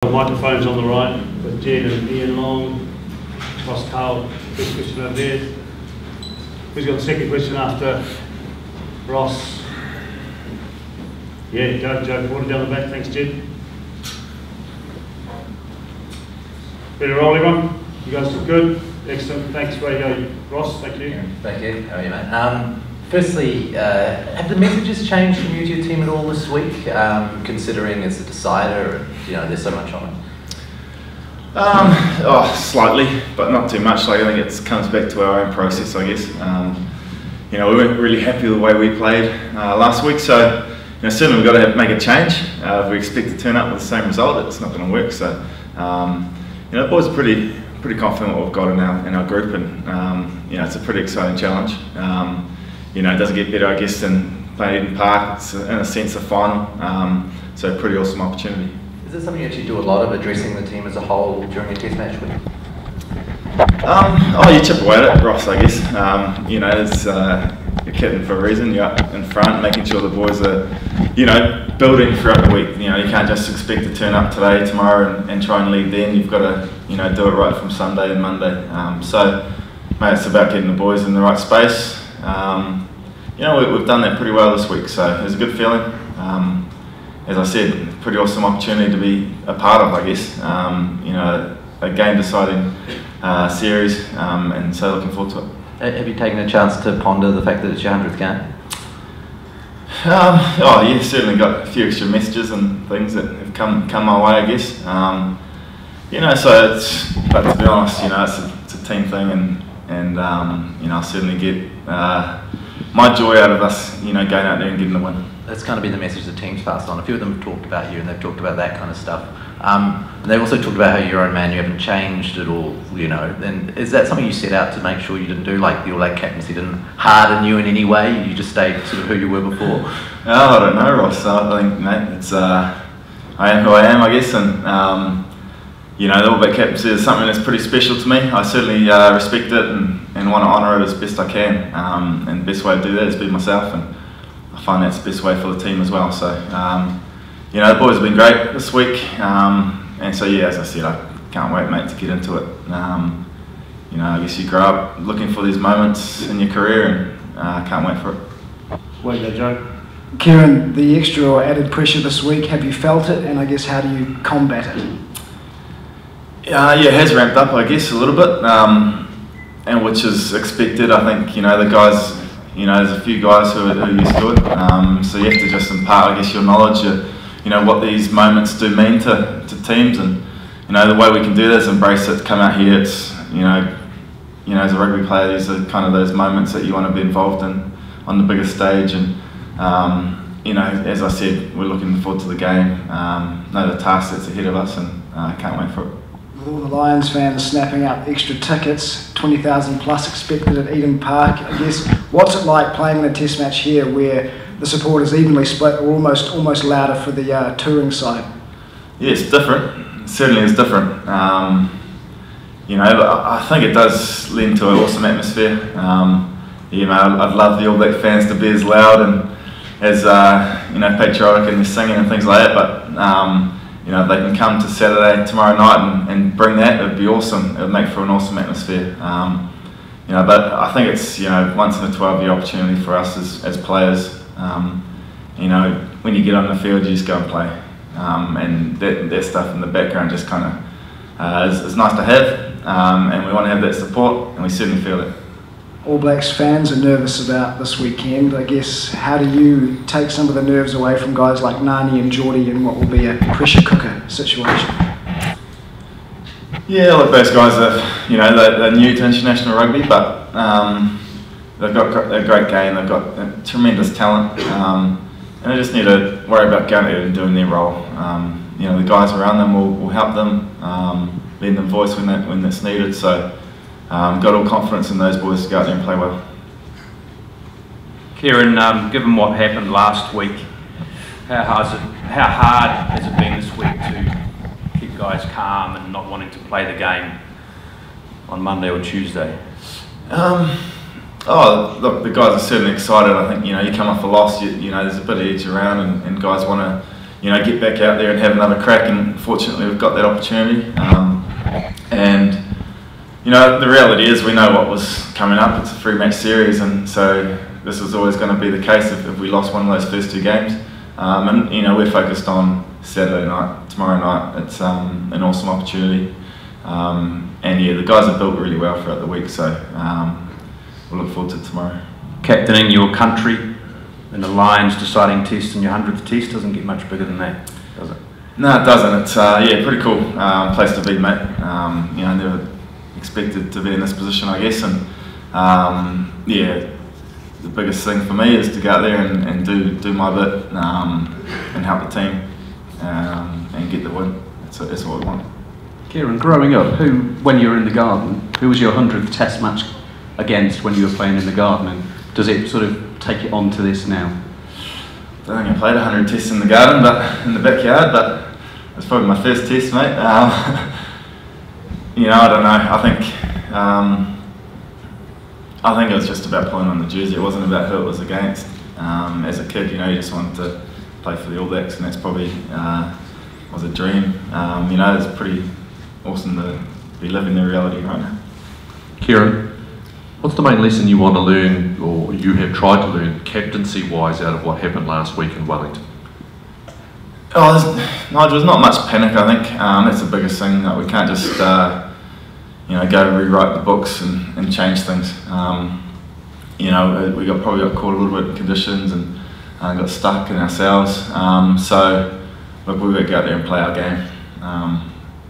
Microphone's on the right, with Jed and Ian Long, Ross Carl, first question over there. Who's got the second question after Ross? Yeah, Joe Porter down the back, thanks Jed. Ready to roll everyone? You guys look good? Excellent, thanks, way to go. Ross, thank you. Thank you, how are you mate? Firstly, have the messages changed from you to your team at all this week, considering it's a decider and there's so much on it? Slightly, but not too much. Like, I think it comes back to our own process, I guess. We weren't really happy with the way we played last week, so certainly we've got to make a change. If we expect to turn up with the same result, it's not going to work. So, the boys are pretty confident what we've got in our group, and it's a pretty exciting challenge. It doesn't get better, I guess, than playing Edinburgh Park. It's in a sense a final, so a pretty awesome opportunity. Is it something you actually do a lot of, addressing the team as a whole during a test match week? You chip away at it, Ross, I guess. It's you're captain for a reason. You're up in front, making sure the boys are, building throughout the week. You can't just expect to turn up today, tomorrow, and try and lead then. You've got to, do it right from Sunday and Monday. It's about getting the boys in the right space. We've done that pretty well this week, so it was a good feeling. As I said, pretty awesome opportunity to be a part of, I guess. A game-deciding series, and so looking forward to it. Have you taken a chance to ponder the fact that it's your 100th game? Yeah, certainly got a few extra messages and things that have come my way, I guess. But to be honest, it's a team thing, and I certainly get my joy out of us, going out there and getting the win. That's kind of been the message the team's passed on. A few of them have talked about you, and they've talked about that kind of stuff. And they've also talked about how you're your own man, you haven't changed at all, And is that something you set out to make sure you didn't do, like the All Black captaincy didn't harden you in any way? You just stayed sort of who you were before? I don't know, Ross. I think, mate, it's I am who I am, I guess, and the All Black captaincy is something that's pretty special to me. I certainly respect it and want to honour it as best I can. And the best way to do that is be myself, and I find that's the best way for the team as well. So, the boys have been great this week, and so as I said, I can't wait, mate, to get into it. I guess you grow up looking for these moments in your career, and I can't wait for it. Way to go, Joe. Kieran, the extra or added pressure this week, have you felt it, and I guess how do you combat it? It has ramped up, I guess, a little bit, and which is expected. I think, the guys, there's a few guys who are used to it, so you have to just impart, I guess, your knowledge, what these moments do mean to teams, and, the way we can do this, embrace it, come out here, it's, as a rugby player, these are kind of those moments that you want to be involved in on the biggest stage, and, as I said, we're looking forward to the game, know the task that's ahead of us, and I can't wait for it. With all the Lions fans snapping up extra tickets, 20,000 plus expected at Edinburgh Park, I guess, what's it like playing in a test match here where the support is evenly split, or almost louder for the touring side? Yeah, it's different. It certainly is different. I think it does lend to an awesome atmosphere. I'd love the All Black fans to be as loud and as patriotic and singing and things like that, but if they can come to Saturday, tomorrow night, and bring that, it'd be awesome. It would make for an awesome atmosphere. But I think it's once in a 12-year opportunity for us as players. When you get on the field, you just go and play, and that stuff in the background just kind of is nice to have, and we want to have that support, and we certainly feel it. All Blacks fans are nervous about this weekend. I guess, how do you take some of the nerves away from guys like Nani and Geordie in what will be a pressure cooker situation? Yeah, look, those guys are, they're new to international rugby, but they've got a great game. They've got tremendous talent, and they just need to worry about going out and doing their role. The guys around them will help them, lend them voice when that's needed. So. Got all confidence in those boys to go out there and play well. Kieran, given what happened last week, how hard has it been this week to keep guys calm and not wanting to play the game on Monday or Tuesday? Look, the guys are certainly excited. I think you come off a loss, there's a bit of edge around, and guys want to get back out there and have another crack, and fortunately we've got that opportunity. And the reality is we know what was coming up. It's a 3-match series, and so this was always going to be the case if we lost one of those first 2 games. And we're focused on Saturday night, tomorrow night. It's an awesome opportunity. And yeah, the guys have built really well throughout the week, so we'll look forward to tomorrow. Captaining your country in the Lions deciding test and your 100th test doesn't get much bigger than that, does it? No, it doesn't. It's pretty cool place to be, mate. Never expected to be in this position, I guess, and the biggest thing for me is to go out there and do my bit and help the team and get the win. That's what we want. Kieran, growing up, when you were in the Garden, who was your 100th test match against when you were playing in the Garden, and does it sort of take it on to this now? I don't think I played 100 tests in the Garden, but in the backyard, but it's probably my first test, mate. I don't know. I think it was just about pulling on the jersey. It wasn't about who it was against. As a kid, you just wanted to play for the All Blacks, and that's probably was a dream. It's pretty awesome to be living the reality right now. Kieran, what's the main lesson you want to learn, or you have tried to learn, captaincy-wise, out of what happened last week in Wellington? There's not much panic, I think. That's the biggest thing. That we can't just go and rewrite the books and change things. We probably got caught a little bit in conditions and got stuck in ourselves. So look, we've got to go out there and play our game.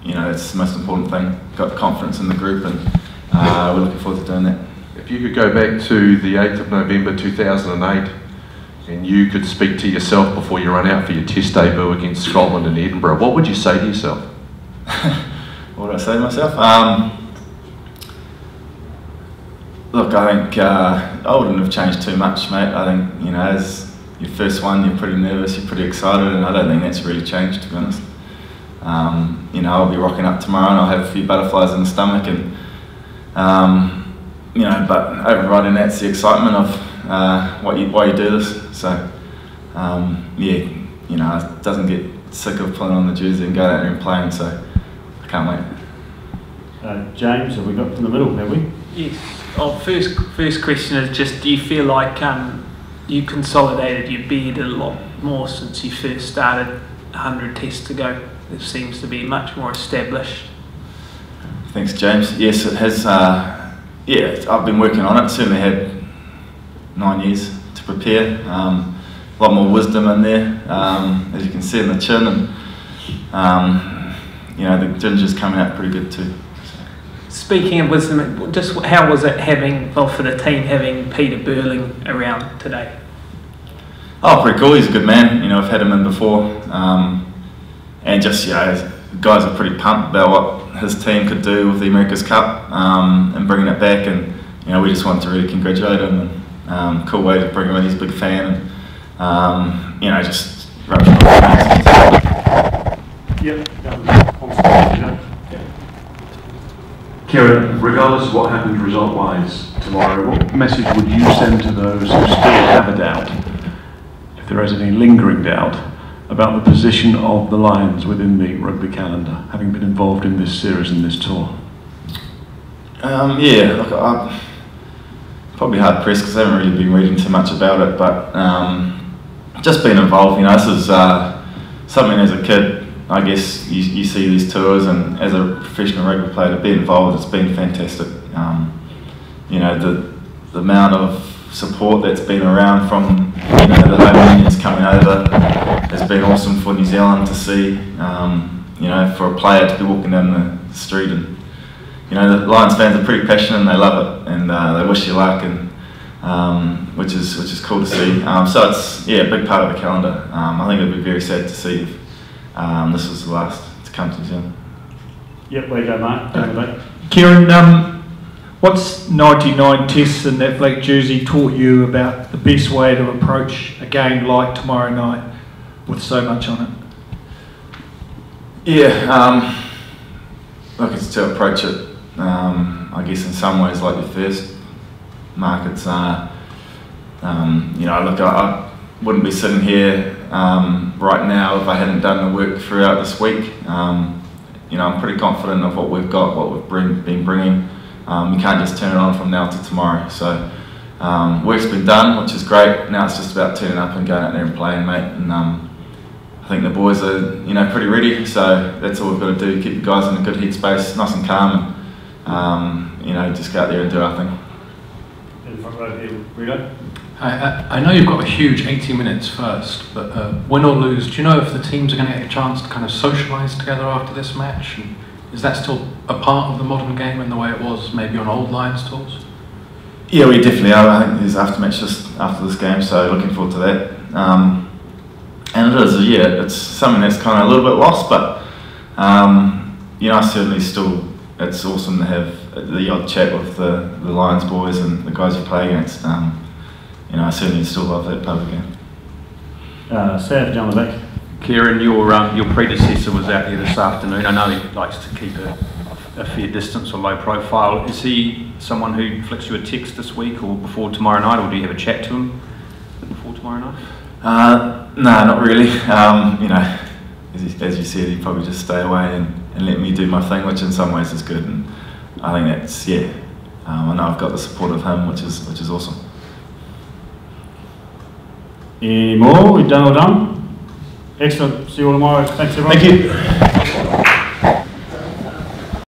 It's the most important thing. Got confidence in the group, and we're looking forward to doing that. If you could go back to the 8th of November 2008 and you could speak to yourself before you run out for your test debut against Scotland in Edinburgh, what would you say to yourself? What would I say to myself? Look, I think I wouldn't have changed too much, mate. I think, as your first one, you're pretty nervous, you're pretty excited, and I don't think that's really changed, to be honest. I'll be rocking up tomorrow and I'll have a few butterflies in the stomach, and but overriding that's the excitement of why you do this. So it doesn't get sick of putting on the jersey and going out there and playing. So I can't wait. James, have we got to the middle? Have we? Yes. First question is just: do you feel like you consolidated your beard a lot more since you first started 100 tests ago? It seems to be much more established. Thanks, James. Yes, it has. I've been working on it. Certainly had 9 years to prepare. A lot more wisdom in there, as you can see in the chin, and the ginger's coming out pretty good too. Speaking of wisdom, just how was it for the team having Peter Burling around today? Oh, pretty cool. He's a good man. I've had him in before, and just guys are pretty pumped about what his team could do with the America's Cup and bringing it back, and we just wanted to really congratulate him, and cool way to bring him in. He's a big fan, and just rub it on. Yep. Kieran, regardless of what happened result-wise tomorrow, what message would you send to those who still have a doubt, if there is any lingering doubt, about the position of the Lions within the rugby calendar, having been involved in this series and this tour? Look, I'm probably hard pressed because I haven't really been reading too much about it, but just being involved, this is something as a kid, I guess you see these tours, and as a professional rugby player to be involved, it's been fantastic. The amount of support that's been around from the home unions coming over has been awesome for New Zealand to see. For a player to be walking down the street, and the Lions fans are pretty passionate and they love it, and they wish you luck, and which is cool to see. So it's a big part of the calendar. I think it'd be very sad to see if this was the last to come to New Zealand. Yep, there you go, Mark. Kieran, what's 99 tests in that black jersey taught you about the best way to approach a game like tomorrow night with so much on it? Look, it's to approach it, I guess in some ways like your first, Mark. It's, I wouldn't be sitting here right now if I hadn't done the work throughout this week. You know, I'm pretty confident of what we've got, what we've been bringing. You can't just turn it on from now to tomorrow. So work's been done, which is great. Now it's just about turning up and going out there and playing, mate. And I think the boys are, you know, pretty ready. So that's all we've got to do: keep the guys in a good headspace, nice and calm, and you know, just go out there and do our thing. In the front row here, Read. I know you've got a huge 80 minutes first, but win or lose, do you know if the teams are going to get a chance to kind of socialise together after this match? And is that still a part of the modern game in the way it was maybe on old Lions tours? Yeah, we definitely are. I think there's aftermatch just after this game, so looking forward to that. And it is, yeah, it's something that's kind of a little bit lost, but you know, I certainly still, it's awesome to have the odd chat with the Lions boys and the guys you play against. You know, I certainly still love that part of the game. South, down the back. Kieran, your predecessor was out here this afternoon. I know he likes to keep a fair distance or low profile. Is he someone who flicks you a text this week or before tomorrow night, or do you have a chat to him before tomorrow night? No, not really. You know, as you said, he'd probably just stay away and let me do my thing, which in some ways is good. And I think that's, yeah, I know I've got the support of him, which is awesome. Any more? We've done all done. Excellent. See you all tomorrow. Thanks everyone. Thank you.